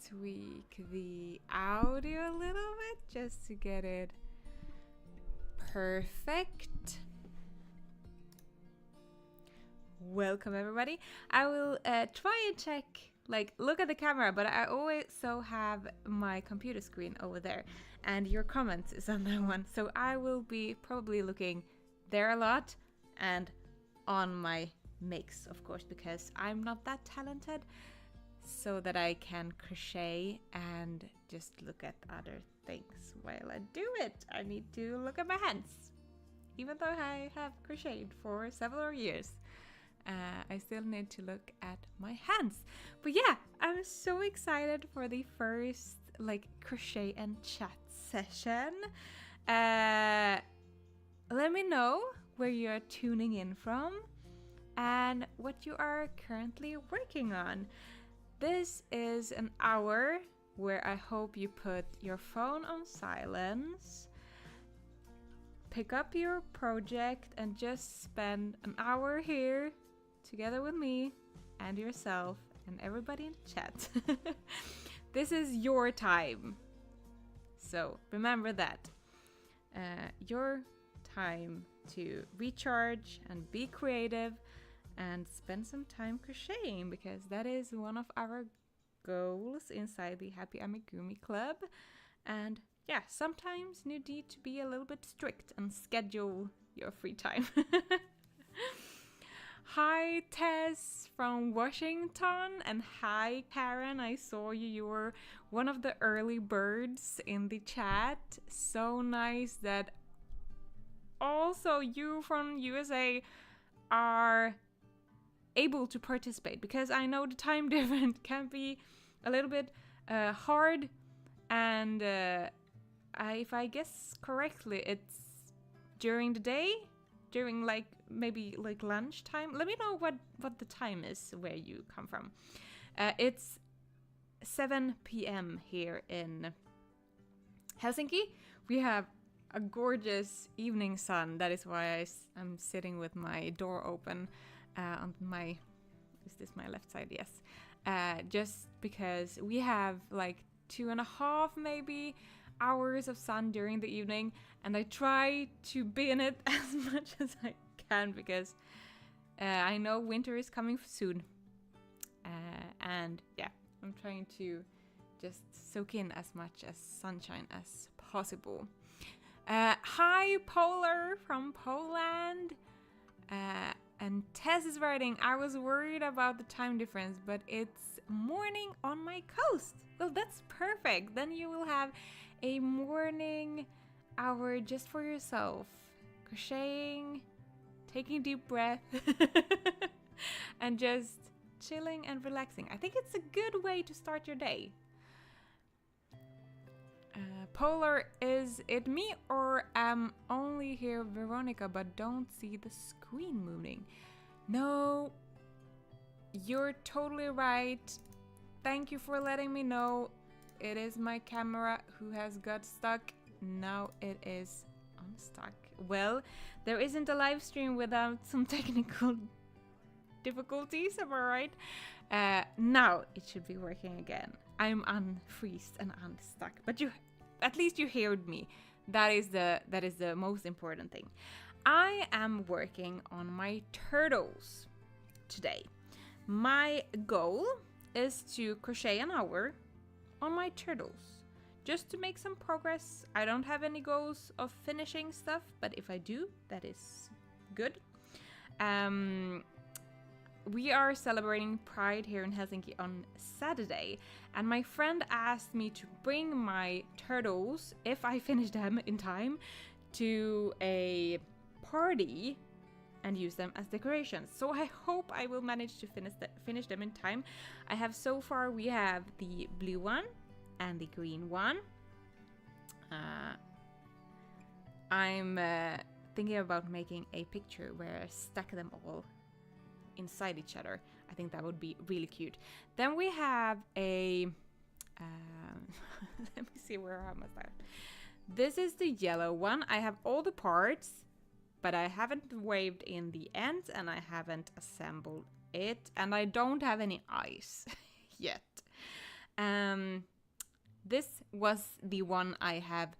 tweak the audio a little bit just to get it perfect. Welcome everybody. I will try and check, like look at the camera, but I also have my computer screen over there and your comments is on that one. So I will be probably looking there a lot and on my mix, of course, because I'm not that talented, so that I can crochet and just look at other things while I do it. I need to look at my hands. Even though I have crocheted for several years, I still need to look at my hands. But yeah, I'm so excited for the first like crochet and chat session. Let me know where you're tuning in from and what you are currently working on. This is an hour where I hope you put your phone on silence, pick up your project and just spend an hour here together with me and yourself and everybody in the chat. This is your time. So remember that. Your time to recharge and be creative and spend some time crocheting, because that is one of our goals inside the Happy Amigurumi Club. And yeah, sometimes you need to be a little bit strict and schedule your free time. Hi Tess from Washington, and hi Karen, I saw you. You were one of the early birds in the chat. So nice that also you from USA are able to participate, because I know the time difference can be a little bit hard, and if I guess correctly, it's during the day, during like maybe like lunchtime. Let me know what the time is where you come from. It's 7 p.m. here in Helsinki. We have a gorgeous evening sun. That is why I'm sitting with my door open on my, is this my left side? Yes. Just because we have like 2.5 maybe hours of sun during the evening, and I try to be in it as much as I can, because I know winter is coming soon. And yeah, I'm trying to just soak in as much as sunshine as possible. Hi Polar from Poland. And Tess is writing, I was worried about the time difference, but it's morning on my coast. Well, that's perfect. Then you will have a morning hour just for yourself. Crocheting, taking a deep breath, and just chilling and relaxing. I think it's a good way to start your day. Polar, is it me or am only here Veronica but don't see the screen moving? No, you're totally right. Thank you for letting me know. It is my camera who has got stuck. Now it is unstuck. Well, there isn't a live stream without some technical difficulties, am I right? Now it should be working again. I'm unfreezed and unstuck, but at least you heard me. That is the most important thing. I am working on my turtles today. My goal is to crochet an hour on my turtles, just to make some progress. I don't have any goals of finishing stuff, but if I do, that is good. We are celebrating Pride here in Helsinki on Saturday, and my friend asked me to bring my turtles, if I finish them in time, to a party and use them as decorations. So I hope I will manage to finish them in time. I have so far, we have the blue one and the green one. I'm thinking about making a picture where I stack them all inside each other. I think that would be really cute. Then we have a let me see, where am I? This is the yellow one. I have all the parts, but I haven't waved in the ends and I haven't assembled it, and I don't have any eyes yet. This was the one I have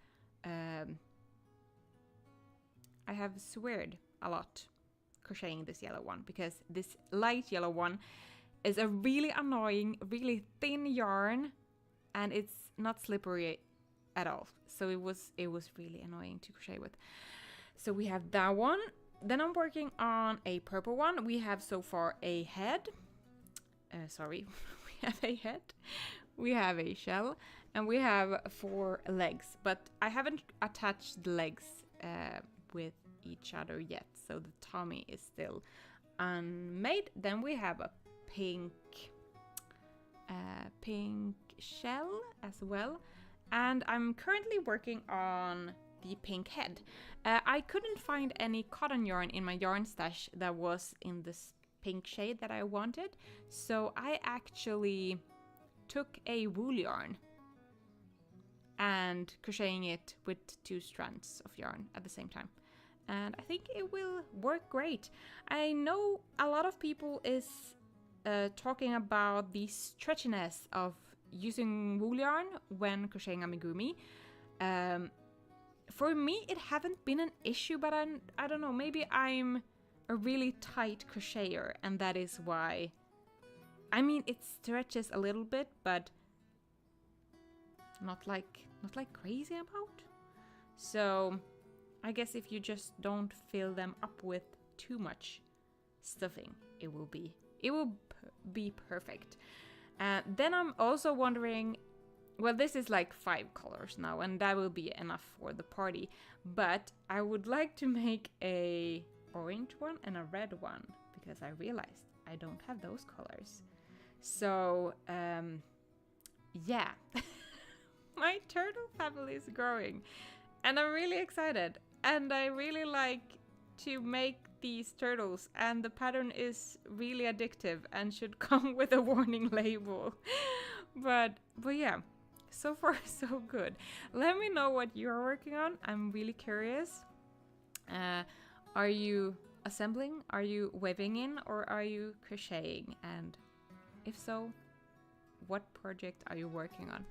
sweared a lot crocheting this yellow one, because this light yellow one is a really annoying, really thin yarn, and it's not slippery at all. So it was really annoying to crochet with. So we have that one. Then I'm working on a purple one. We have so far a head. We have a head. We have a shell, and we have 4 legs. But I haven't attached the legs with each other yet, so the tummy is still unmade. Then we have a pink shell as well, and I'm currently working on the pink head. I couldn't find any cotton yarn in my yarn stash that was in this pink shade that I wanted, so I actually took a wool yarn and crocheting it with 2 strands of yarn at the same time. And I think it will work great. I know a lot of people is talking about the stretchiness of using wool yarn when crocheting amigurumi. For me, it haven't been an issue, but I don't know, maybe I'm a really tight crocheter, and that is why. I mean, it stretches a little bit, but not like crazy about. So I guess if you just don't fill them up with too much stuffing, it will be perfect. Then I'm also wondering, well, this is like 5 colors now, and that will be enough for the party, but I would like to make a orange one and a red one, because I realized I don't have those colors. So yeah. My turtle family is growing, and I'm really excited, and I really like to make these turtles, and the pattern is really addictive and should come with a warning label. but yeah, so far so good. Let me know what you're working on. I'm really curious. Are you assembling? Are you weaving in? Or are you crocheting? And if so, what project are you working on?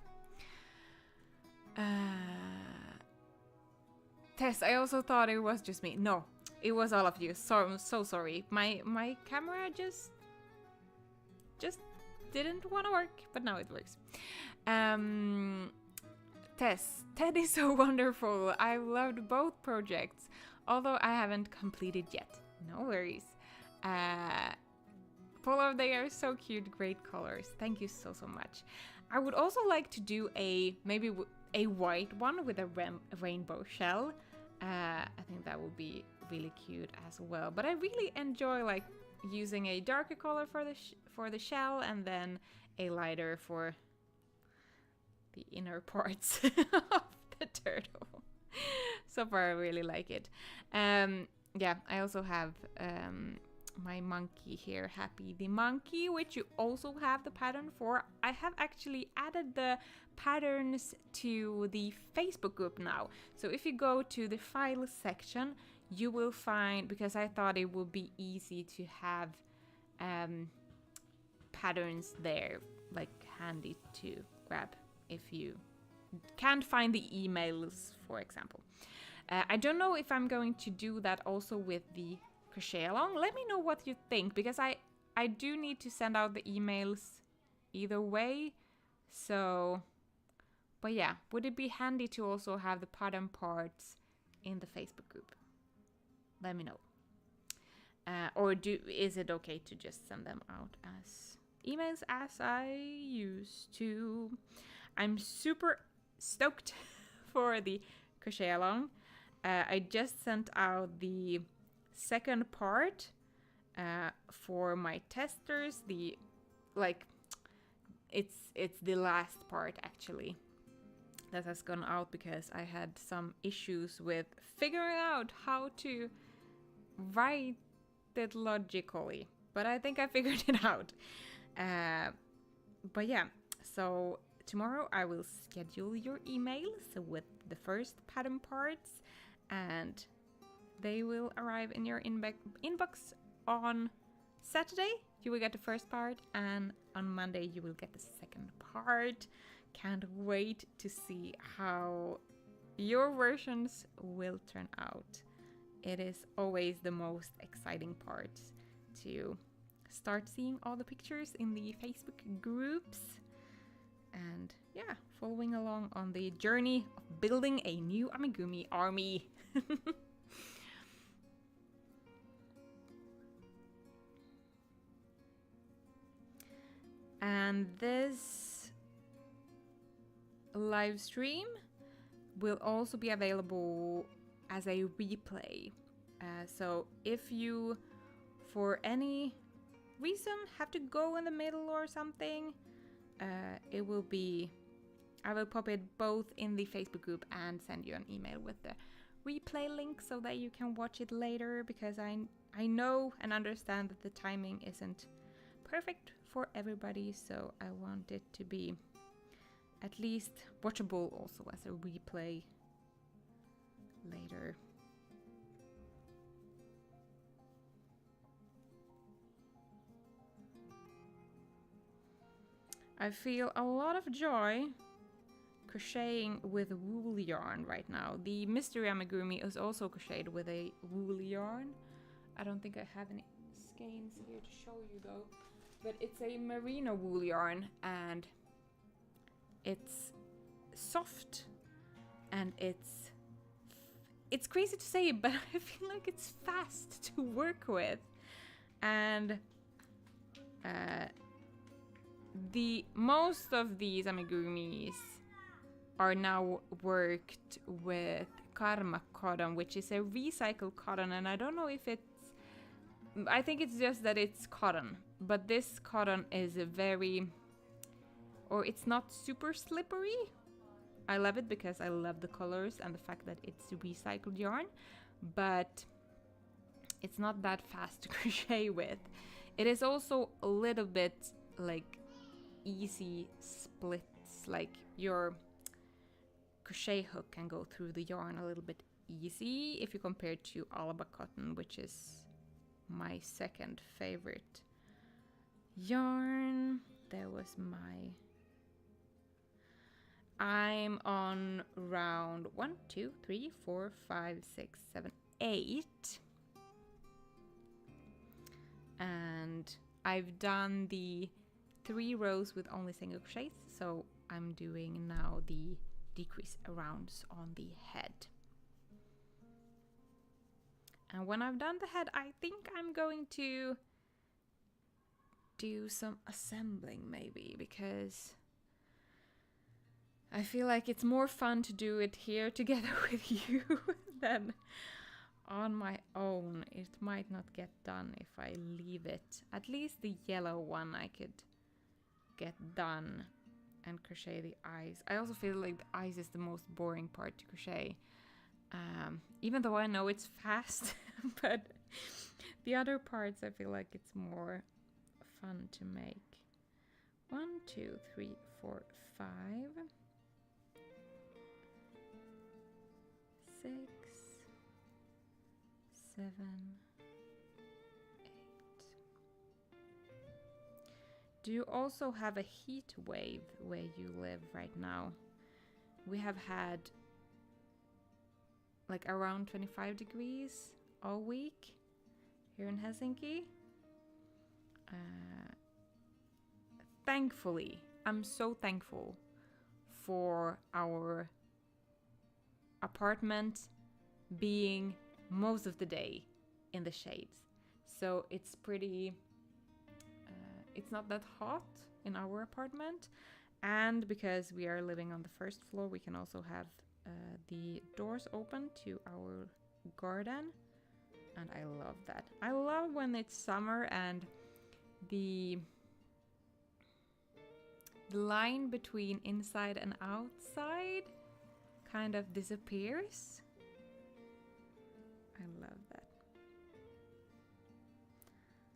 Tess, I also thought it was just me. No, it was all of you. So I'm so sorry. My camera just didn't want to work, but now it works. Tess, Ted is so wonderful. I loved both projects, although I haven't completed yet. No worries. Polar, they are so cute, great colors. Thank you so much. I would also like to do maybe a white one with a rainbow shell. I think that would be really cute as well. But I really enjoy like using a darker color for the shell, and then a lighter for the inner parts of the turtle. So far I really like it. Yeah, I also have my monkey here, Happy the Monkey, which you also have the pattern for. I have actually added the patterns to the Facebook group now. So if you go to the files section, you will find, because I thought it would be easy to have patterns there, like handy to grab if you can't find the emails, for example. I don't know if I'm going to do that also with the crochet along. Let me know what you think, because I do need to send out the emails either way. So, but yeah, would it be handy to also have the pattern parts in the Facebook group? Let me know. Or is it okay to just send them out as emails as I used to? I'm super stoked for the crochet along. I just sent out the second part for my testers. It's the last part actually that has gone out, because I had some issues with figuring out how to write it logically, but I think I figured it out. But yeah, so tomorrow I will schedule your emails with the first pattern parts, and they will arrive in your inbox on Saturday. you will get the first part, and on Monday you will get the second part. Can't wait to see how your versions will turn out. It is always the most exciting part to start seeing all the pictures in the Facebook groups and yeah, following along on the journey of building a new amigurumi army. And this live stream will also be available as a replay. So if you, for any reason, have to go in the middle or something, it will be, I will pop it both in the Facebook group and send you an email with the replay link so that you can watch it later, because I know and understand that the timing isn't perfect for everybody, so I want it to be at least watchable also as a replay later. I feel a lot of joy crocheting with wool yarn right now. The mystery amigurumi is also crocheted with a wool yarn. I don't think I have any skeins here to show you though, but it's a merino wool yarn, and it's soft, and it's crazy to say, but I feel like it's fast to work with, and the most of these amigurumis are now worked with karma cotton, which is a recycled cotton, and I don't know if I think it's just that it's cotton, but this cotton is it's not super slippery. I love it because I love the colors and the fact that it's recycled yarn, but it's not that fast to crochet with. It is also a little bit like easy splits, like your crochet hook can go through the yarn a little bit easy if you compare it to Alba cotton, which is my second favorite yarn. There was I'm on round 1, 2, 3, 4, 5, 6, 7, 8. And I've done the 3 rows with only single crochets, so I'm doing now the decrease rounds on the head. And when I've done the head, I think I'm going to do some assembling maybe, because I feel like it's more fun to do it here together with you than on my own. It might not get done if I leave it. At least the yellow one I could get done and crochet the eyes. I also feel like the eyes is the most boring part to crochet. Even though I know it's fast, but the other parts I feel like it's more fun to make. 1, 2, 3, 4, 5, 6, 7, 8. Do you also have a heat wave where you live right now? We have had like around 25 degrees all week here in Helsinki. Thankfully, I'm so thankful for our apartment being most of the day in the shades. So it's pretty, it's not that hot in our apartment. And because we are living on the first floor, we can also have the doors open to our garden, and I love that. I love when it's summer and the line between inside and outside kind of disappears. I love that.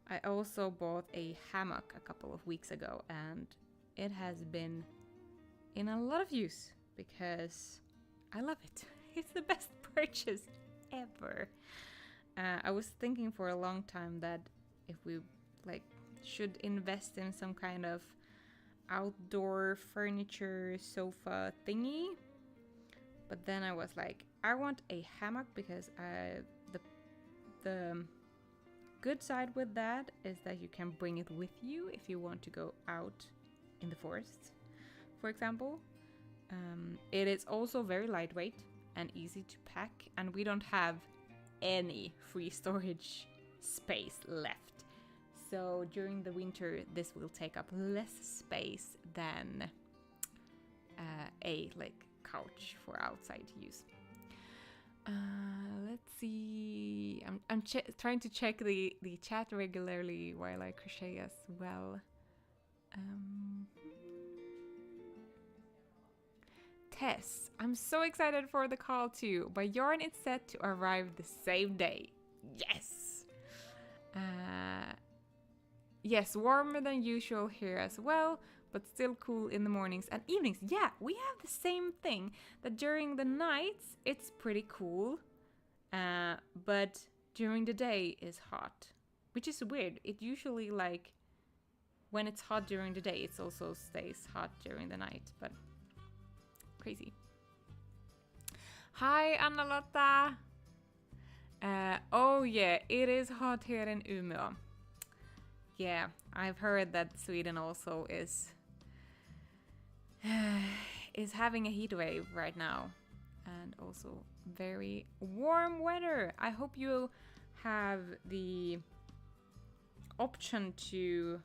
I also bought a hammock a couple of weeks ago, and it has been in a lot of use because I love it. It's the best purchase ever. I was thinking for a long time that if we should invest in some kind of outdoor furniture sofa thingy. But then I was like, I want a hammock because the good side with that is that you can bring it with you if you want to go out in the forest, for example. It is also very lightweight and easy to pack, and we don't have any free storage space left. So during the winter, this will take up less space than a like couch for outside use. Let's see. I'm trying to check the chat regularly while I crochet as well. Tess, I'm so excited for the call too. But yarn is set to arrive the same day. Yes. Yes, warmer than usual here as well, but still cool in the mornings and evenings. Yeah, we have the same thing, that during the nights it's pretty cool, but during the day is hot, which is weird. It usually, like, when it's hot during the day, it also stays hot during the night, but crazy. Hi, Anna-Lotta. Oh yeah, it is hot here in Umeå. Yeah, I've heard that Sweden also is having a heat wave right now, and also very warm weather. I hope you have the option to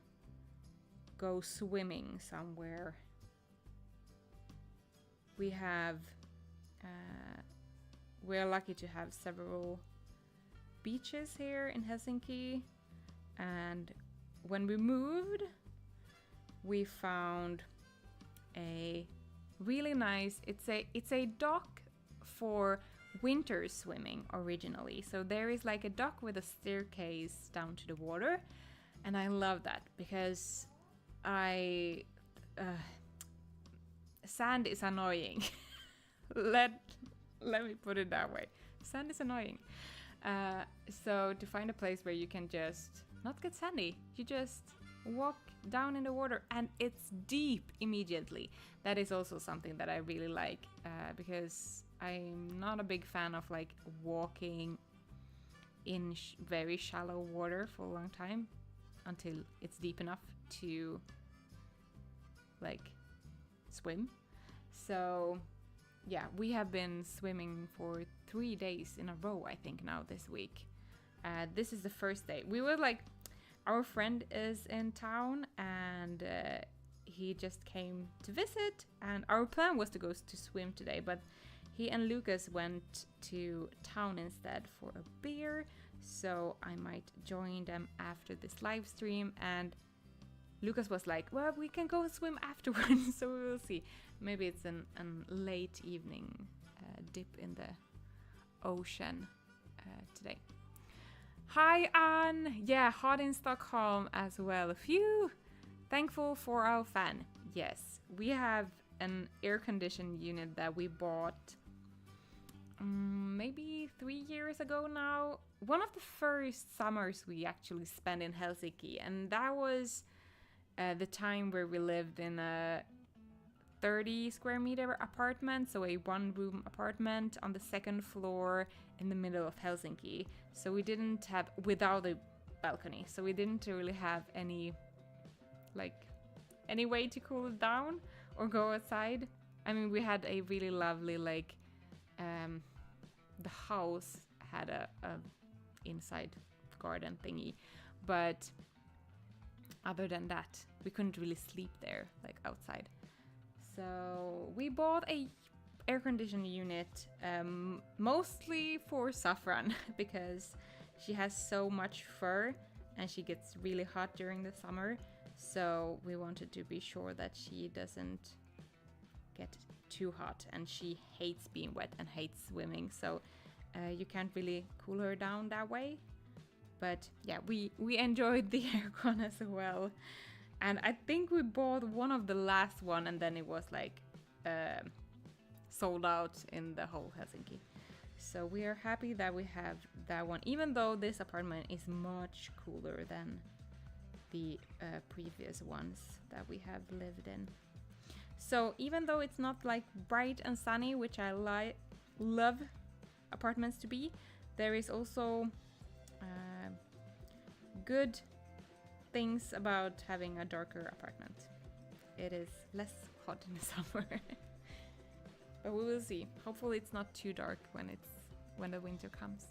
go swimming somewhere. We're lucky to have several beaches here in Helsinki, and when we moved, we found a really nice, it's a dock for winter swimming originally. So there is like a dock with a staircase down to the water, and I love that because sand is annoying. Let me put it that way. Sand is annoying. So to find a place where you can just not get sandy, you just walk down in the water and it's deep immediately. That is also something that I really like, because I'm not a big fan of like walking in very shallow water for a long time until it's deep enough to like swim. So yeah, we have been swimming for 3 days in a row, I think, now this week. This is the first day. We were like, our friend is in town and he just came to visit, and our plan was to go to swim today, but he and Lucas went to town instead for a beer, so I might join them after this live stream. And Lucas was like, well, we can go swim afterwards, so we will see. Maybe it's an late evening dip in the ocean today. Hi, Anne! Yeah, hot in Stockholm as well. Phew! Thankful for our fan. Yes, we have an air-conditioned unit that we bought maybe 3 years ago now. One of the first summers we actually spent in Helsinki, and that was the time where we lived in a 30 square meter apartment, so a one-room apartment on the second floor in the middle of Helsinki. So we didn't have, without a balcony, so we didn't really have any way to cool it down or go outside. I mean, we had a really lovely, like, the house had a inside garden thingy, but other than that, we couldn't really sleep there, like outside. So we bought a air-conditioned unit, mostly for Saffron, because she has so much fur and she gets really hot during the summer. So we wanted to be sure that she doesn't get too hot, and she hates being wet and hates swimming. So you can't really cool her down that way. But yeah, we enjoyed the aircon as well. And I think we bought one of the last one, and then it was like sold out in the whole Helsinki. So we are happy that we have that one, even though this apartment is much cooler than the previous ones that we have lived in. So even though it's not like bright and sunny, which I love apartments to be, there is also good things about having a darker apartment. It is less hot in the summer. But we will see. Hopefully it's not too dark when the winter comes.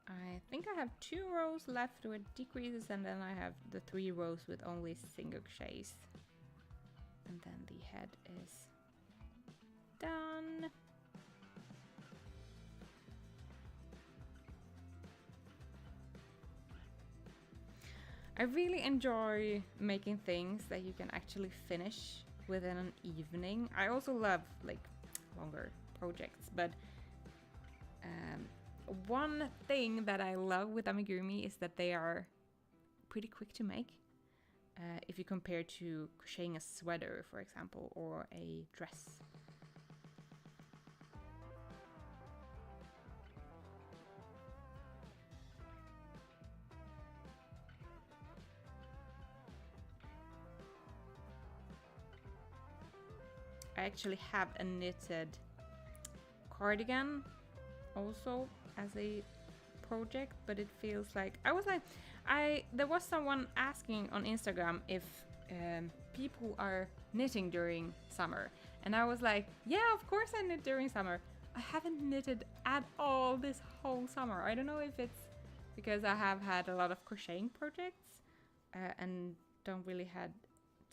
I think I have 2 rows left with decreases, and then I have the 3 rows with only single crochets. And then the head is done. I really enjoy making things that you can actually finish within an evening. I also love like longer projects, but one thing that I love with amigurumi is that they are pretty quick to make. If you compare to crocheting a sweater, for example, or a dress. I actually have a knitted cardigan also as a project, but it feels like there was someone asking on Instagram if people are knitting during summer, and I was like, yeah, of course I knit during summer. I haven't knitted at all this whole summer. I don't know if it's because I have had a lot of crocheting projects and don't really had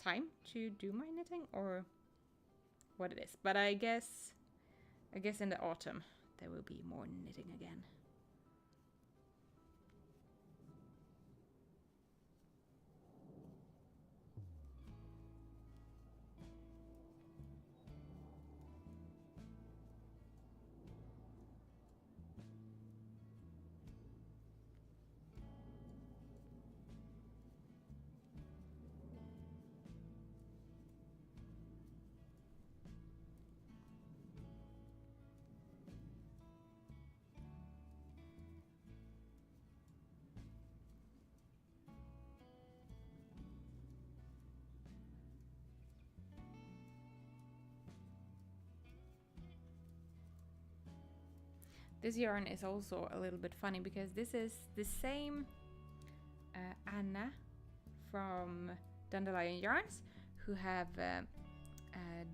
time to do my knitting, or what it is. But I guess in the autumn there will be more knitting again. This yarn is also a little bit funny because this is the same Anna from Dandelion Yarns who have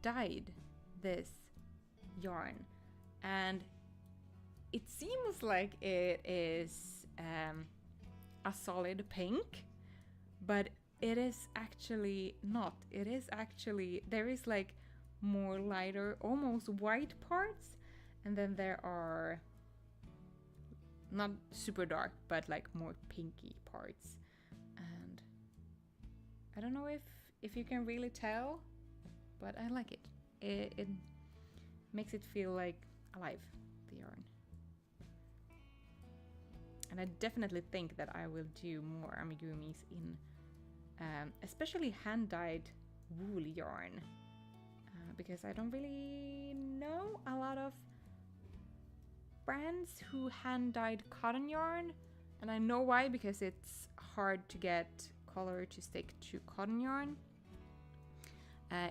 dyed this yarn, and it seems like it is a solid pink, but it is actually not. It is actually, there is like more lighter, almost white parts, and then there are not super dark, but like more pinky parts. And I don't know if you can really tell, but I like it. It makes it feel like alive, the yarn. And I definitely think that I will do more amigurumis in especially hand-dyed wool yarn, because I don't really know a lot of brands who hand-dyed cotton yarn, and I know why, because it's hard to get color to stick to cotton yarn.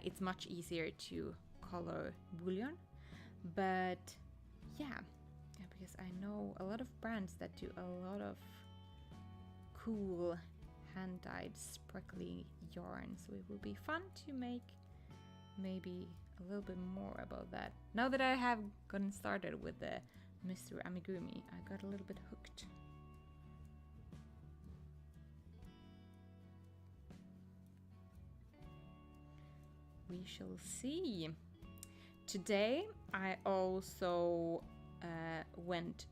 It's much easier to color wool yarn, but yeah, because I know a lot of brands that do a lot of cool hand-dyed sparkly yarn, so it will be fun to make maybe a little bit more about that. Now that I have gotten started with the Mr. Amigurumi, I got a little bit hooked. We shall see. Today I also went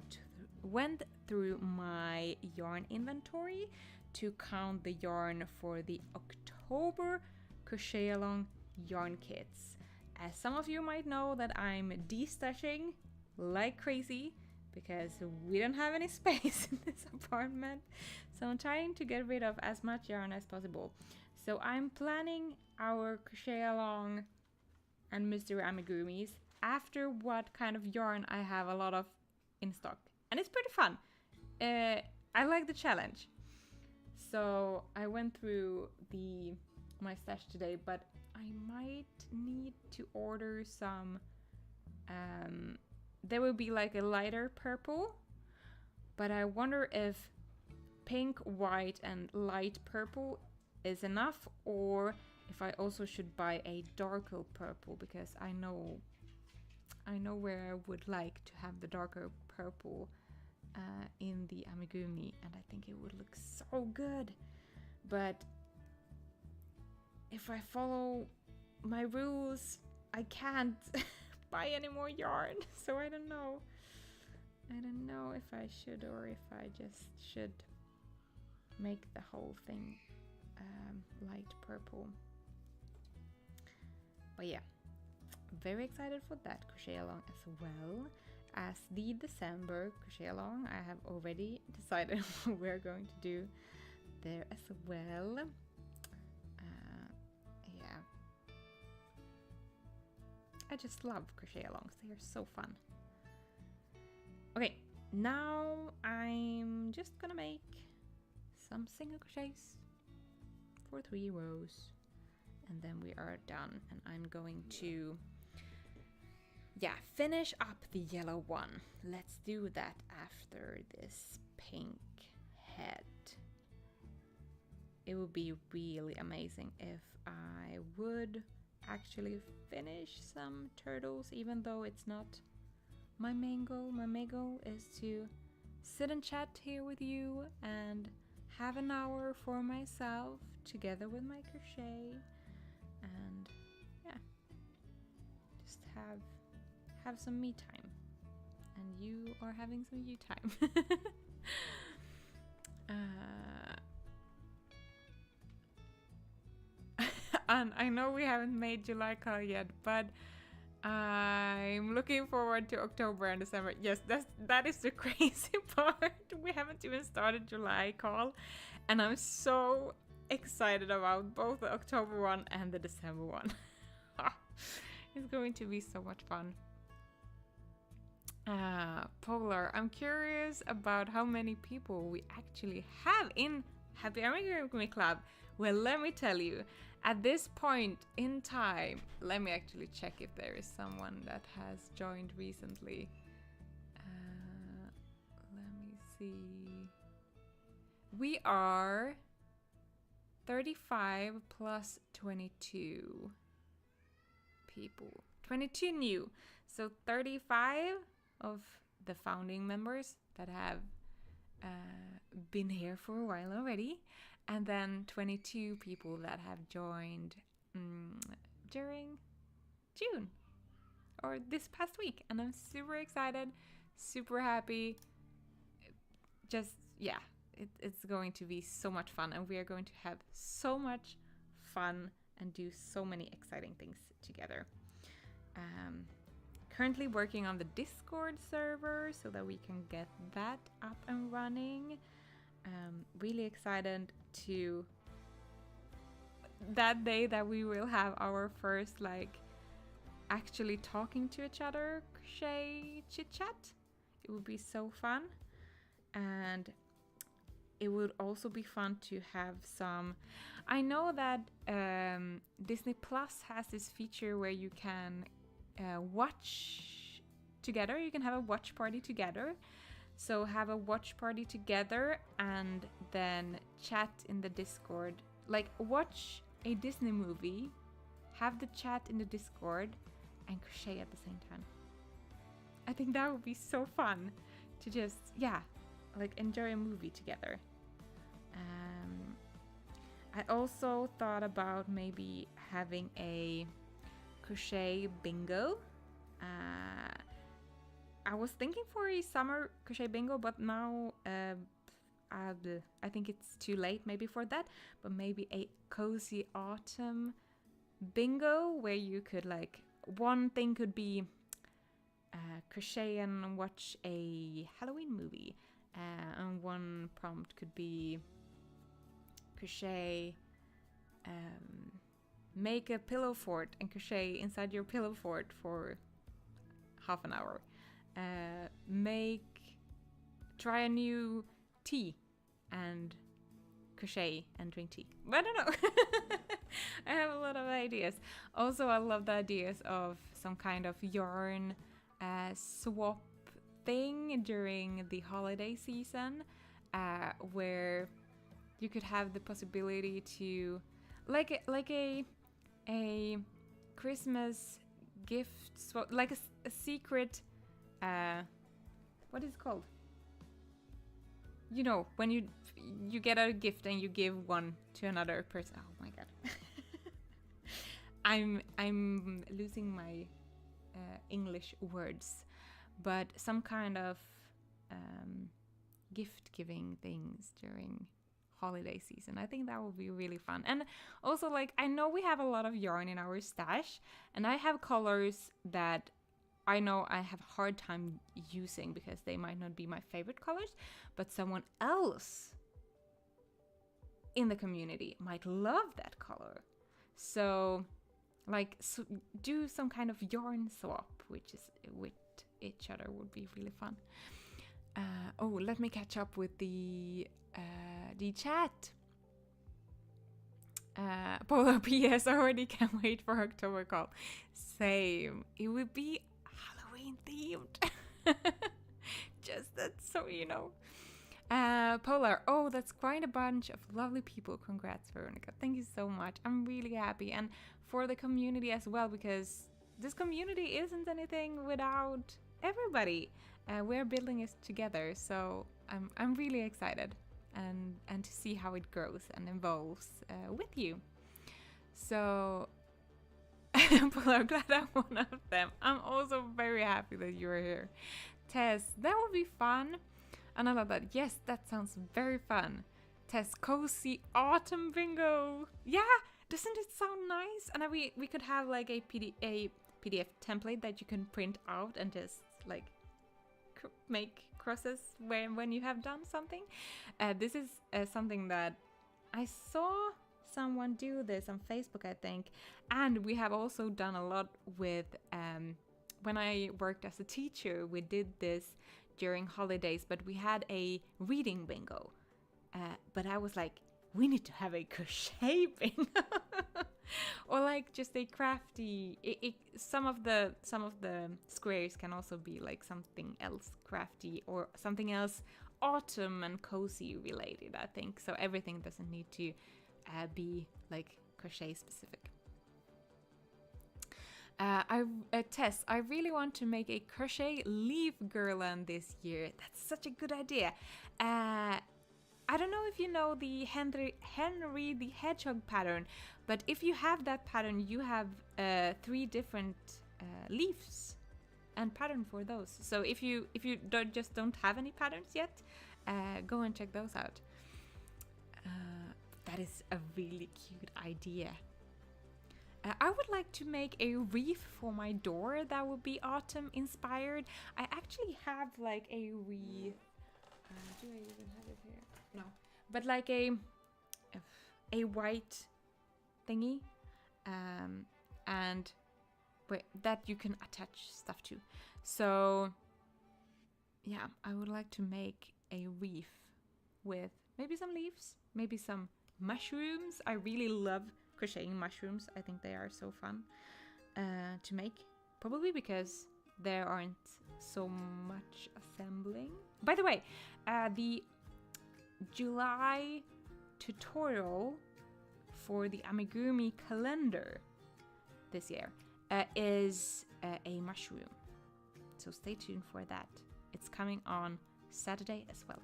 through my yarn inventory to count the yarn for the October crochet along yarn kits. As some of you might know that I'm destashing like crazy because we don't have any space in this apartment, so I'm trying to get rid of as much yarn as possible. So I'm planning our crochet along and Mystery Amigurumis after what kind of yarn I have a lot of in stock. And it's pretty fun. I like the challenge. So I went through my stash today, but I might need to order some. There will be like a lighter purple, but I wonder if pink, white, and light purple is enough, or if I also should buy a darker purple, because I know where I would like to have the darker purple in the amigurumi, and I think it would look so good. But if I follow my rules, I can't buy any more yarn, so I don't know. I don't know if I should or if I just should make the whole thing light purple. But yeah, very excited for that crochet along as well. As the December crochet along, I have already decided what we're going to do there as well. Yeah, I just love crochet alongs, they are so fun. Okay, now I'm just gonna make some single crochets for 3 rows, and then we are done, and I'm going to finish up the yellow one. Let's do that after this pink head. It would be really amazing if I would actually finish some turtles, even though it's not my main goal. My main goal is to sit and chat here with you and have an hour for myself together with my crochet, and just have some me time, and you are having some you time. And I know we haven't made July call yet, but I'm looking forward to October and December. Yes, that is the crazy part. We haven't even started July call, and I'm so excited about both the October one and the December one. It's going to be so much fun. Polar, I'm curious about how many people we actually have in Happy Amigurumi Club. Well, let me tell you, at this point in time, let me actually check if there is someone that has joined recently. Let me see. We are 35 plus 22 people. 22 new. So 35 of the founding members that have been here for a while already, and then 22 people that have joined during June or this past week, and I'm super excited, super happy. Just it's going to be so much fun, and we are going to have so much fun and do so many exciting things together. Currently working on the Discord server so that we can get that up and running. Really excited to that day that we will have our first actually talking to each other crochet chit chat. It would be so fun, and it would also be fun to have some. I know that Disney Plus has this feature where you can watch together. You can have a watch party together. So have a watch party together and then chat in the Discord. Like watch a Disney movie, have the chat in the Discord, and crochet at the same time. I think that would be so fun to just, enjoy a movie together. I also thought about maybe having a crochet bingo. I was thinking for a summer crochet bingo, but now I think it's too late maybe for that, but maybe a cozy autumn bingo where you could one thing could be crochet and watch a Halloween movie, and one prompt could be crochet make a pillow fort and crochet inside your pillow fort for half an hour. Try a new tea and crochet and drink tea. I don't know. I have a lot of ideas. Also, I love the ideas of some kind of yarn swap thing during the holiday season, where you could have the possibility to like a Christmas gift swap, like a secret what is it called? You know, when you get a gift and you give one to another person. Oh my god. I'm losing my English words, but some kind of gift giving things during holiday season. I think that would be really fun. And also, like, I know we have a lot of yarn in our stash, and I have colors that I know I have a hard time using because they might not be my favorite colors, but someone else in the community might love that color. So, like, do some kind of yarn swap, which is with each other would be really fun. Let me catch up with the chat. Polar PS already can't wait for October call. Same. It would be Halloween themed. Just that, so you know. Polar, oh, that's quite a bunch of lovely people. Congrats, Veronica. Thank you so much. I'm really happy. And for the community as well, because this community isn't anything without everybody. We're building it together, so I'm really excited and to see how it grows and evolves with you. So, Polar, glad I'm one of them. I'm also very happy that you're here. Tess, that would be fun. And I love that. Yes, that sounds very fun. Tess, cozy autumn bingo. Yeah, doesn't it sound nice? And we could have like a PDF template that you can print out and just like make crosses when you have done something. This is something that I saw someone do this on Facebook, I think, and we have also done a lot with when I worked as a teacher. We did this during holidays, but we had a reading bingo. But I was like, we need to have a crochet bingo. Or like just a crafty. Some of the squares can also be like something else crafty or something else autumn and cozy related, I think. So everything doesn't need to be like crochet specific. Tess, I really want to make a crochet leaf garland this year. That's such a good idea. I don't know if you know the Henry the Hedgehog pattern, but if you have that pattern, you have 3 different leaves and pattern for those. So if you don't have any patterns yet, go and check those out. That is a really cute idea. I would like to make a wreath for my door that would be autumn inspired. I actually have like a wreath. Do I even have it here? No, but like a white thingy, and that you can attach stuff to. So yeah, I would like to make a wreath with maybe some leaves, maybe some mushrooms. I really love crocheting mushrooms. I think they are so fun to make, probably because there aren't so much assembling. By the way, the July tutorial for the Amigurumi calendar this year is a mushroom, so stay tuned for that. It's coming on Saturday as well.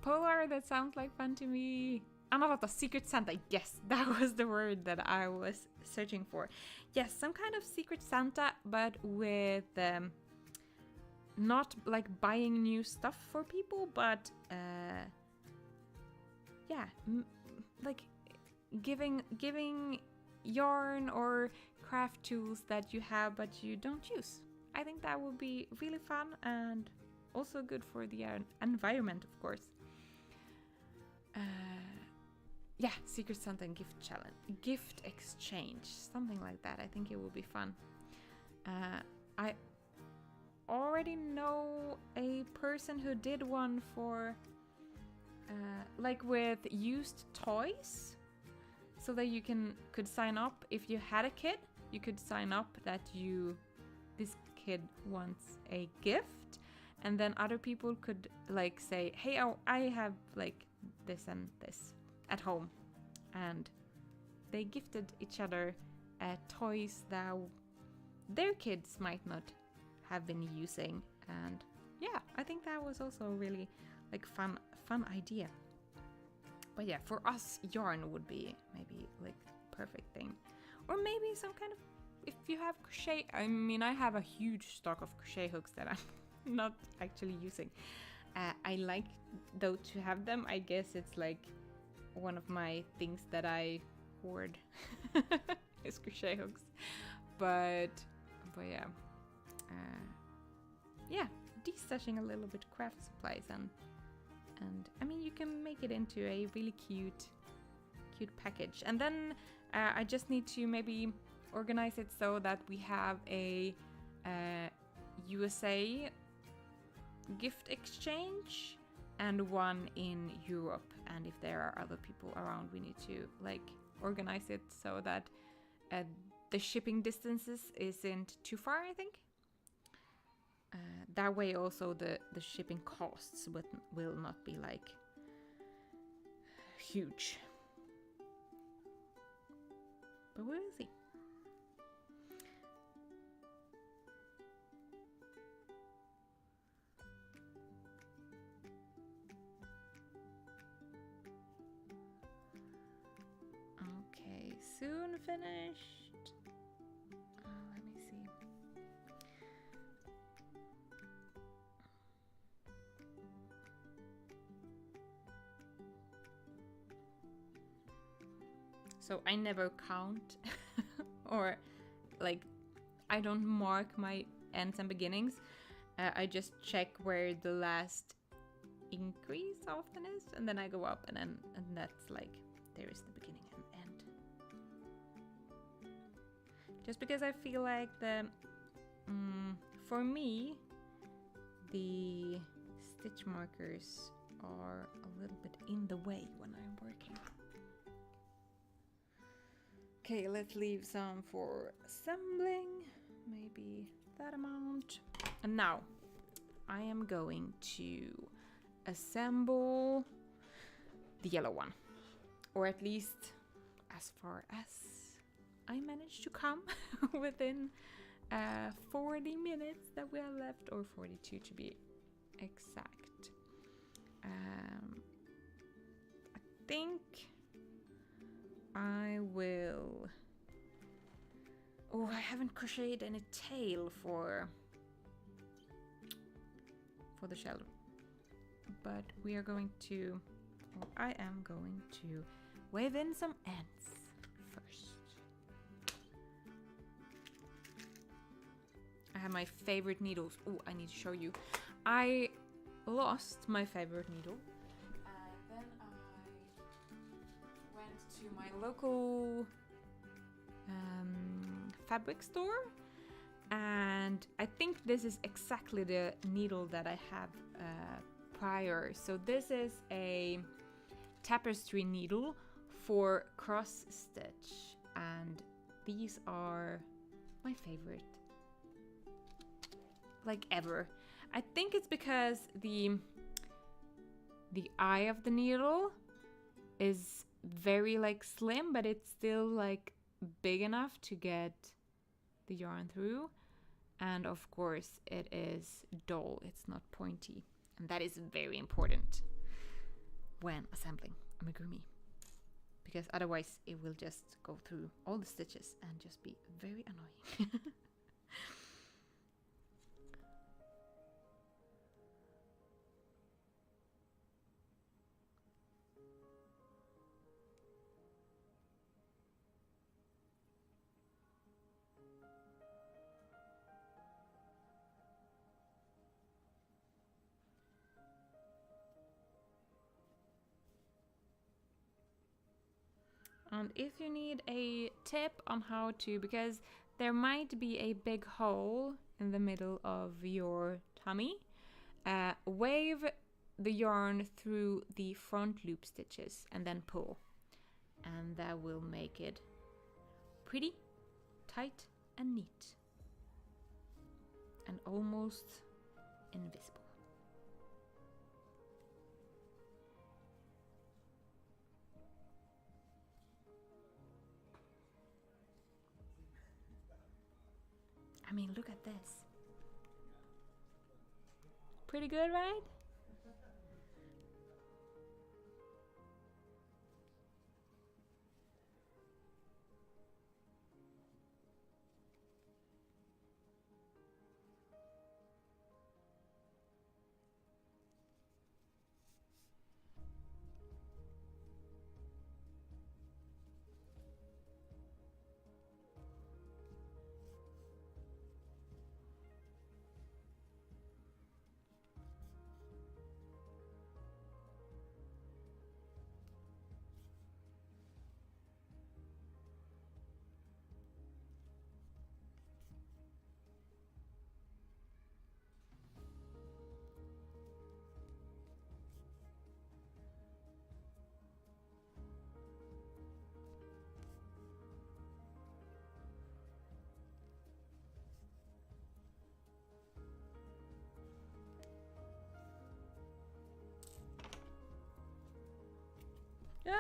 Polar, that sounds like fun to me. And a lot of Secret Santa. Yes, that was the word that I was searching for. Yes, some kind of Secret Santa, but with not like buying new stuff for people, but yeah, like giving yarn or craft tools that you have but you don't use. I think that would be really fun and also good for the environment, of course. Yeah, Secret Santa and gift challenge, gift exchange, something like that. I think it will be fun. I already know a person who did one for like with used toys, so that you could sign up if you had a kid. You could sign up that this kid wants a gift, and then other people could like say, hey, I have like this and this at home, and they gifted each other toys that their kids might not have been using. And yeah, I think that was also a really like fun idea. But yeah, for us, yarn would be maybe like perfect thing, or maybe some kind of, if you have crochet. I mean, I have a huge stock of crochet hooks that I'm not actually using. I like though to have them. I guess it's like one of my things that I hoard is crochet hooks. But yeah, yeah, destashing a little bit craft supplies, and I mean, you can make it into a really cute package. And then I just need to maybe organize it so that we have a USA gift exchange and one in Europe. And if there are other people around, we need to like organize it so that the shipping distances isn't too far, I think. That way also the shipping costs will not be like huge. But we will see. Okay, soon finished. Let me see. So I never count or like I don't mark my ends and beginnings. I just check where the last increase often is, and then I go up, and that's like there is the beginning and end. Just because I feel like for me the stitch markers are a little bit in the way when I'm working. Okay, let's leave some for assembling, maybe that amount. And now I am going to assemble the yellow one, or at least as far as I managed to come within 40 minutes that we have left, or 42 to be exact. I think I will. Oh, I haven't crocheted any tail for the shell, but we are going to, or I am going to wave in some ends first. I have my favorite needles. Oh, I need to show you. I lost my favorite needle. Then I went to my local fabric store, and I think this is exactly the needle that I have prior. So this is a tapestry needle for cross stitch, and these are my favorite like ever. I think it's because the eye of the needle is very like slim, but it's still like big enough to get the yarn through, and of course it is dull, it's not pointy, and that is very important when assembling amigurumi, because otherwise it will just go through all the stitches and just be very annoying. And if you need a tip on how to, because there might be a big hole in the middle of your tummy, wave the yarn through the front loop stitches and then pull. And that will make it pretty, tight and neat. And almost invisible. I mean, look at this. Pretty good, right? Yeah.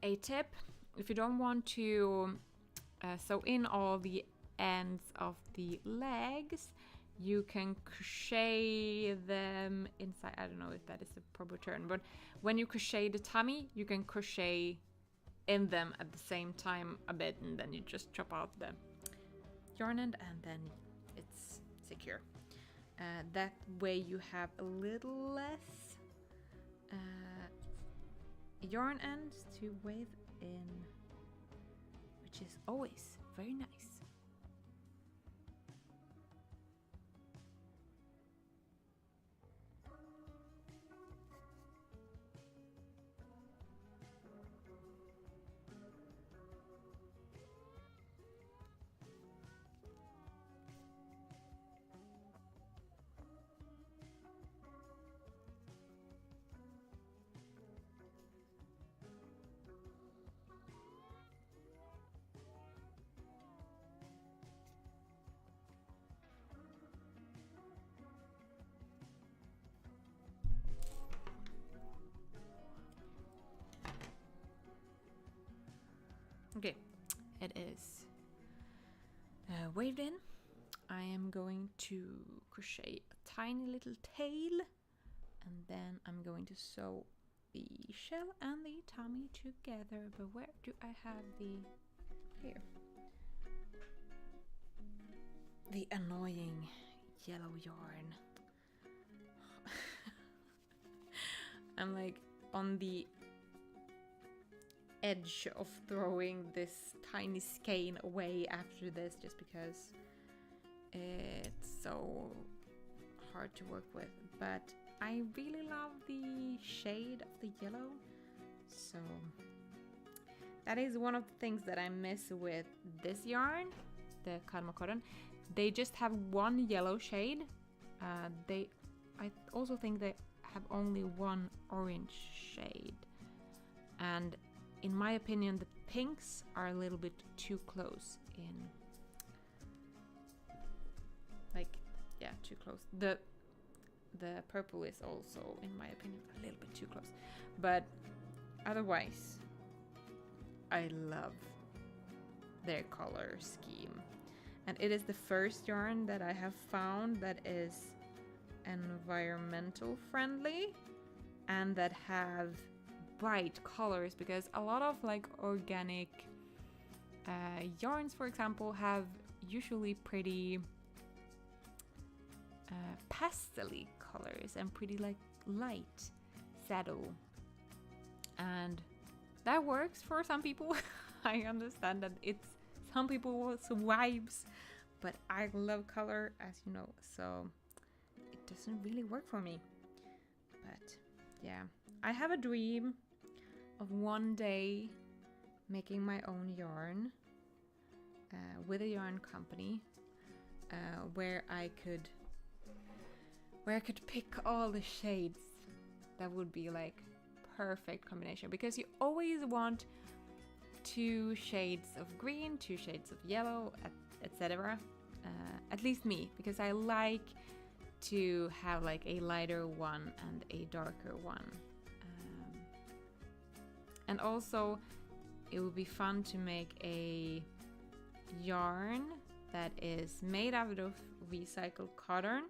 A tip, if you don't want to sew in all the ends of the legs, you can crochet them inside. I don't know if that is a proper term, but when you crochet the tummy, you can crochet in them at the same time a bit, and then you just chop out the yarn end and then it's secure. That way you have a little less yarn ends to weave in, which is always very nice. Okay, it is waved in. I am going to crochet a tiny little tail, and then I'm going to sew the shell and the tummy together. But where do I have the... Here. The annoying yellow yarn. I'm like on the edge of throwing this tiny skein away after this, just because it's so hard to work with. But I really love the shade of the yellow, so that is one of the things that I miss with this yarn, the Karma Cotton. They just have one yellow shade. I also think they have only one orange shade, and in my opinion, the pinks are a little bit too close in. Like, yeah, too close. The purple is also, in my opinion, a little bit too close. But otherwise, I love their color scheme. And it is the first yarn that I have found that is environmental friendly and that have bright colors, because a lot of like organic yarns, for example, have usually pretty pastel-y colors and pretty like light saddle, and that works for some people. I understand that it's some people's vibes, but I love color, as you know, so it doesn't really work for me. But yeah, I have a dream of one day making my own yarn with a yarn company, where I could pick all the shades. That would be like perfect combination, because you always want 2 shades of green, 2 shades of yellow, etc. At least me, because I like to have like a lighter one and a darker one. And also, it would be fun to make a yarn that is made out of recycled cotton,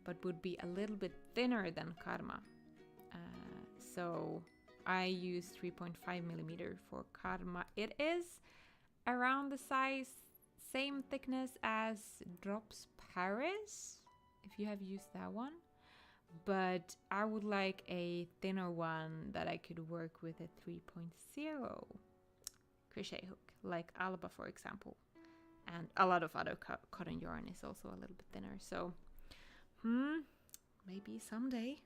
but would be a little bit thinner than Karma. So I use 3.5 millimeter for Karma. It is around the size, same thickness as Drops Paris, if you have used that one. But I would like a thinner one that I could work with a 3.0 crochet hook, like Alba, for example. And a lot of other cotton yarn is also a little bit thinner. So, maybe someday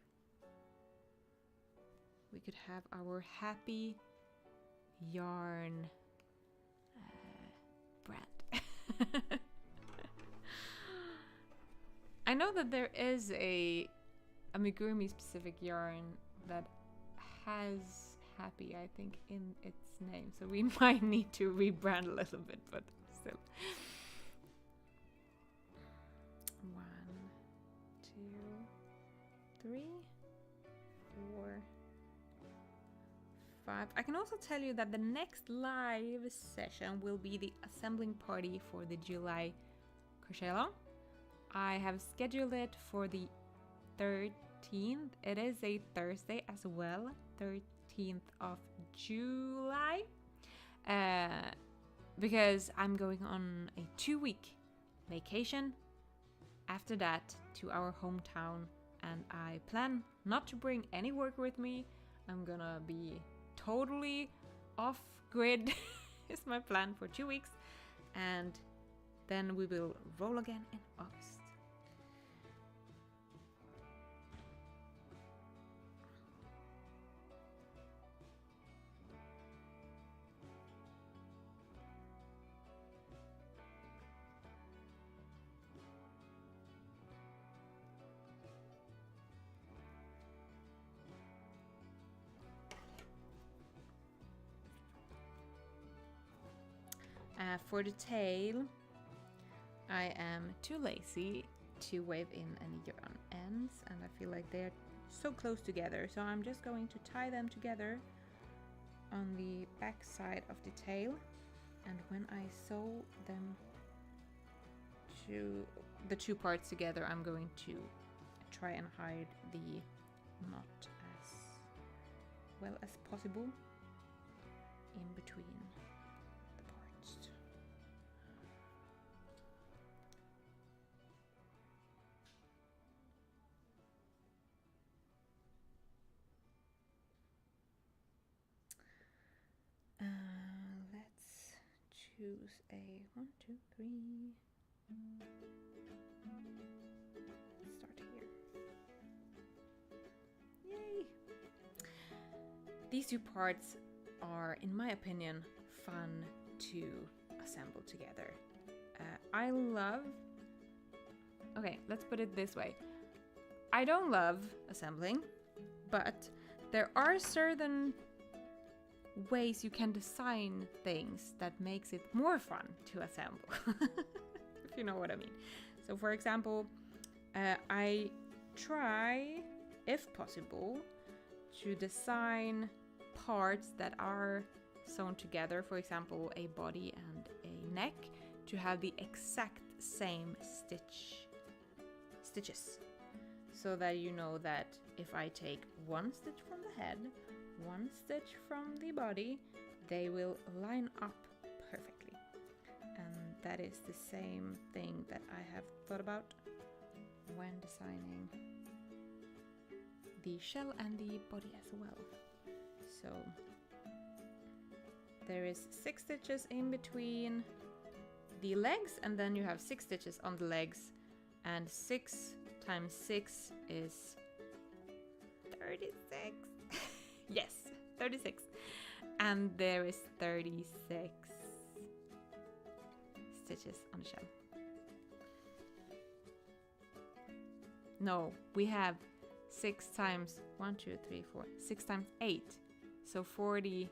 we could have our happy yarn brand. I know that there is a Amigurumi specific yarn that has happy, I think, in its name, so we might need to rebrand a little bit, but still. 1, 2, 3, 4, 5. I can also tell you that the next live session will be the assembling party for the July crochet along. I have scheduled it for the 13th. It is a Thursday as well, 13th of July, because I'm going on a 2-week vacation after that to our hometown, and I plan not to bring any work with me. I'm gonna be totally off grid is my plan for 2 weeks, and then we will roll again in August. For the tail, I am too lazy to wave in any yarn ends, and I feel like they're so close together, so I'm just going to tie them together on the back side of the tail, and when I sew them to the two parts together, I'm going to try and hide the knot as well as possible in between the parts. Let's choose a 1, 2, 3. Let's start here. Yay! These two parts are, in my opinion, fun to assemble together. I love... Okay, let's put it this way. I don't love assembling, but there are certain ways you can design things that makes it more fun to assemble. If you know what I mean. So for example, I try, if possible, to design parts that are sewn together, for example a body and a neck, to have the exact same stitches, so that you know that if I take one stitch from the head, one stitch from the body, they will line up perfectly. And that is the same thing that I have thought about when designing the shell and the body as well. So there is 6 stitches in between the legs, and then you have 6 stitches on the legs, and 6 times 6 is 36. Yes, 36. And there is 36 stitches on the shell. No, we have 6 times 1, 2, 3, 4, 6 times 8. So 42.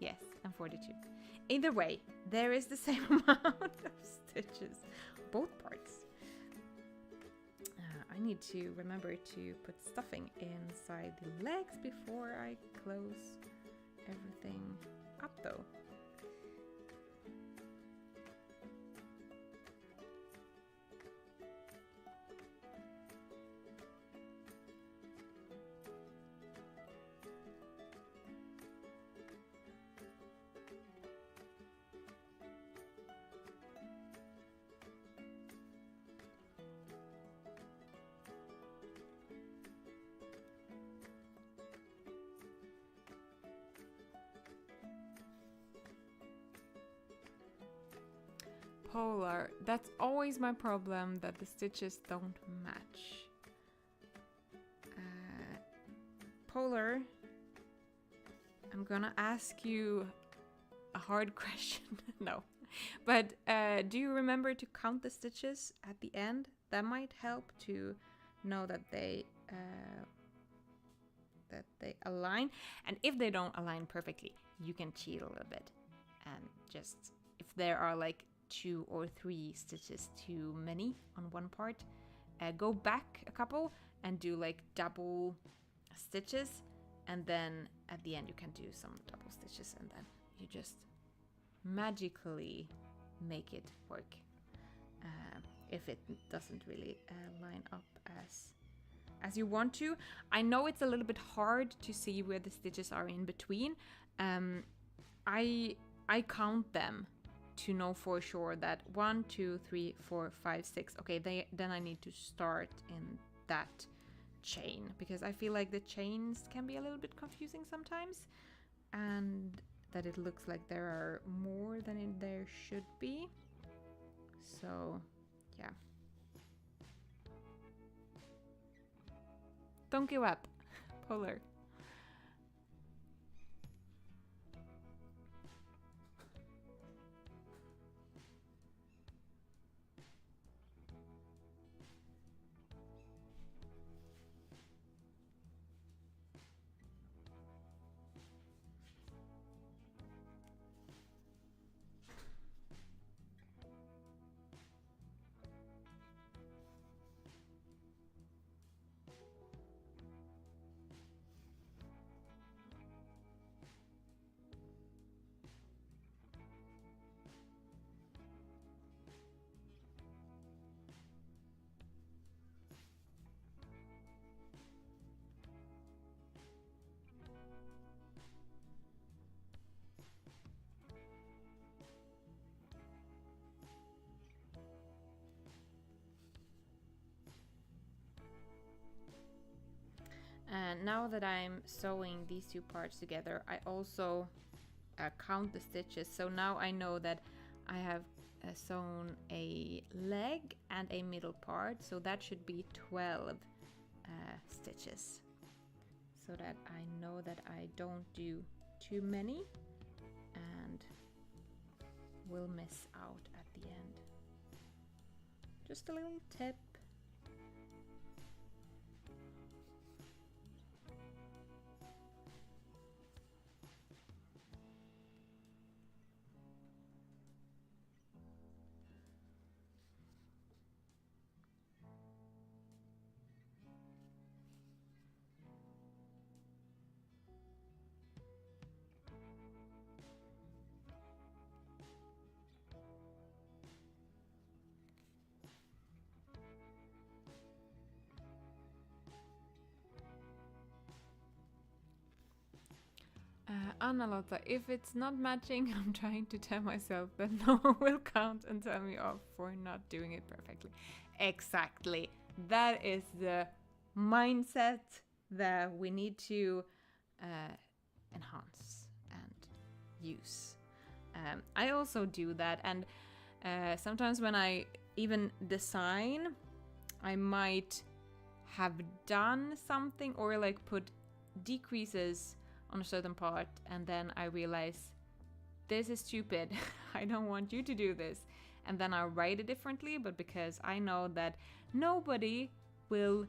Yes, and 42. Either way, there is the same amount of stitches, both parts. I need to remember to put stuffing inside the legs before I close everything up though. Polar, that's always my problem, that the stitches don't match. Polar, I'm gonna ask you a hard question. No, but do you remember to count the stitches at the end? That might help to know that they align. And if they don't align perfectly, you can cheat a little bit, and just, if there are like 2 or 3 stitches too many on one part, go back a couple and do like double stitches, and then at the end you can do some double stitches, and then you just magically make it work if it doesn't really line up as you want to. I know it's a little bit hard to see where the stitches are in between. I count them to know for sure that 1, 2, 3, 4, 5, 6. Okay, then I need to start in that chain, because I feel like the chains can be a little bit confusing sometimes, and that it looks like there are more than there should be. So yeah, don't give up, Polar. And now that I'm sewing these two parts together, I also count the stitches. So now I know that I have sewn a leg and a middle part, so that should be 12 stitches, so that I know that I don't do too many and will miss out at the end. Just a little tip. Anna-Lotta, if it's not matching, I'm trying to tell myself that no one will count and tell me off for not doing it perfectly. Exactly. That is the mindset that we need to enhance and use. I also do that, and sometimes when I even design, I might have done something or like put decreases on a certain part, and then I realize this is stupid. I don't want you to do this, and then I write it differently. But because I know that nobody will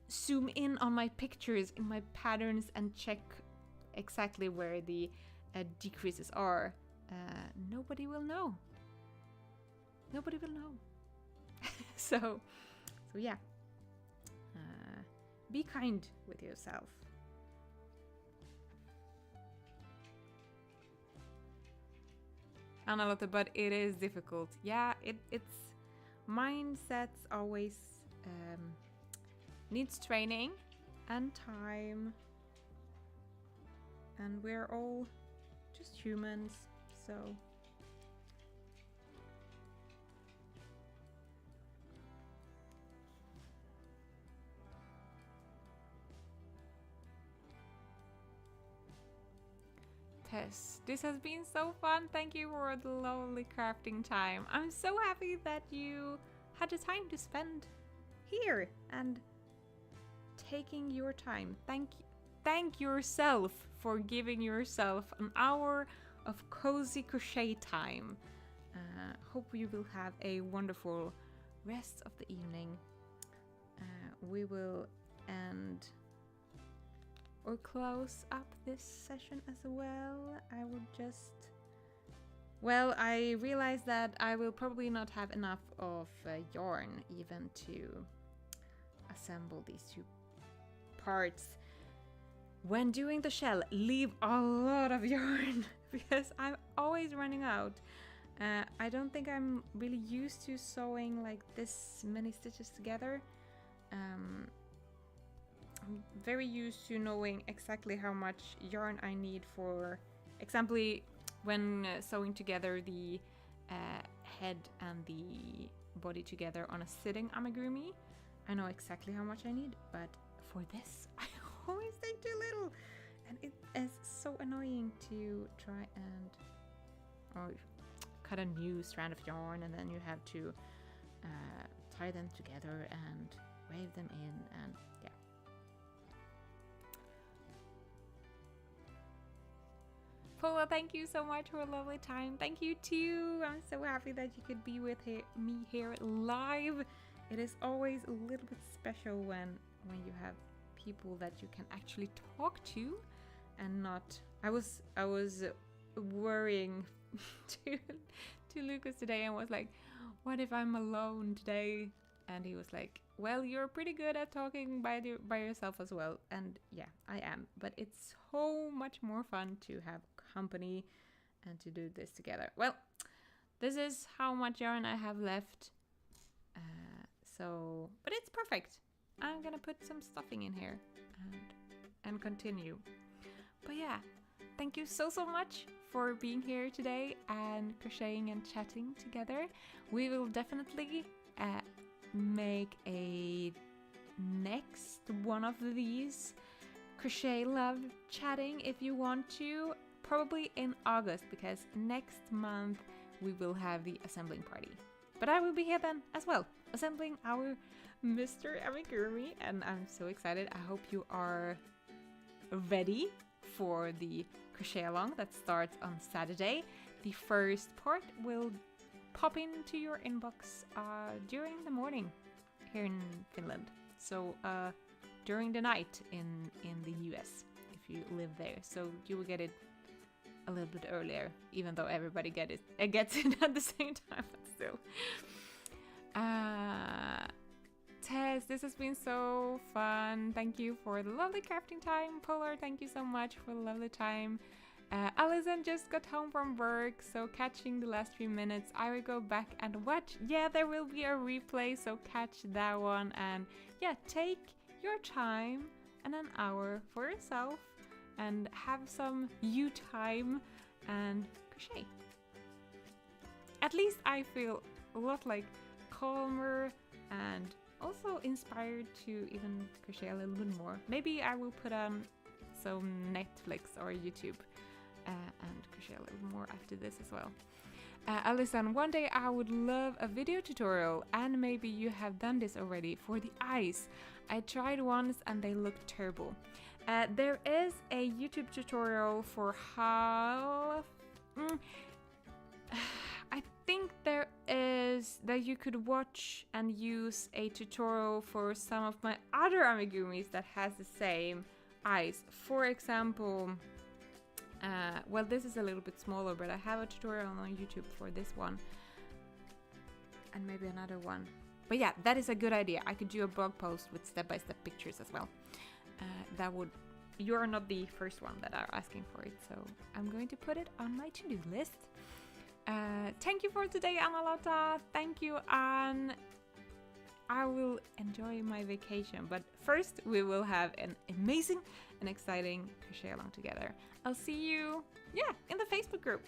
zoom in on my pictures in my patterns and check exactly where the decreases are, nobody will know. Nobody will know. so yeah, be kind with yourself. Anna-Lotta, but it is difficult. Yeah, it's mindsets always needs training and time, and we're all just humans, so this has been so fun. Thank you for the lovely crafting time. I'm so happy that you had the time to spend here and taking your time. Thank yourself for giving yourself an hour of cozy crochet time. Hope you will have a wonderful rest of the evening. We will end or close up this session as well. I will just... Well, I realized that I will probably not have enough of yarn even to assemble these two parts. When doing the shell, leave a lot of yarn because I'm always running out. I don't think I'm really used to sewing like this many stitches together. I'm very used to knowing exactly how much yarn I need for example when sewing together the head and the body together on a sitting amigurumi. I know exactly how much I need, but for this I always take too little, and it is so annoying to try and cut a new strand of yarn, and then you have to tie them together and wave them in, and yeah. Paula, thank you so much for a lovely time. Thank you too. I'm so happy that you could be with me here live. It is always a little bit special when you have people that you can actually talk to, and not. I was worrying to Lucas today and was like, what if I'm alone today? And he was like, well, you're pretty good at talking by yourself as well. And yeah, I am, but it's so much more fun to have company and to do this together. Well, this is how much yarn I have left, but it's perfect. I'm gonna put some stuffing in here and continue. But yeah, thank you so much for being here today and crocheting and chatting together. We will definitely make a next one of these crochet love chatting if you want to, probably in August, because next month we will have the assembling party. But I will be here then as well, assembling our Mr. Amigurumi, and I'm so excited. I hope you are ready for the crochet along that starts on Saturday. The first part will pop into your inbox during the morning here in Finland. So during the night in the US, if you live there. So you will get it a little bit earlier, even though everybody gets it at the same time, but still. Tess, this has been so fun. Thank you for the lovely crafting time. Polar, thank you so much for the lovely time. Alison just got home from work, so catching the last few minutes. I will go back and watch. Yeah, there will be a replay, so catch that one. And yeah, take your time and an hour for yourself and have some you time and crochet. At least I feel a lot like calmer and also inspired to even crochet a little bit more. Maybe I will put on some Netflix or YouTube and crochet a little more after this as well. Alison, one day I would love a video tutorial, and maybe you have done this already, for the eyes. I tried once and they looked terrible. There is a YouTube tutorial for how... I think there is that you could watch and use a tutorial for some of my other amigurumis that has the same eyes. For example, well, this is a little bit smaller, but I have a tutorial on YouTube for this one and maybe another one. But yeah, that is a good idea. I could do a blog post with step-by-step pictures as well. You're not the first one that are asking for it, so I'm going to put it on my to-do list. Thank you for today, Anna-Lotta. Thank you, Anne. I will enjoy my vacation, but first we will have an amazing and exciting crochet along together. I'll see you, in the Facebook group.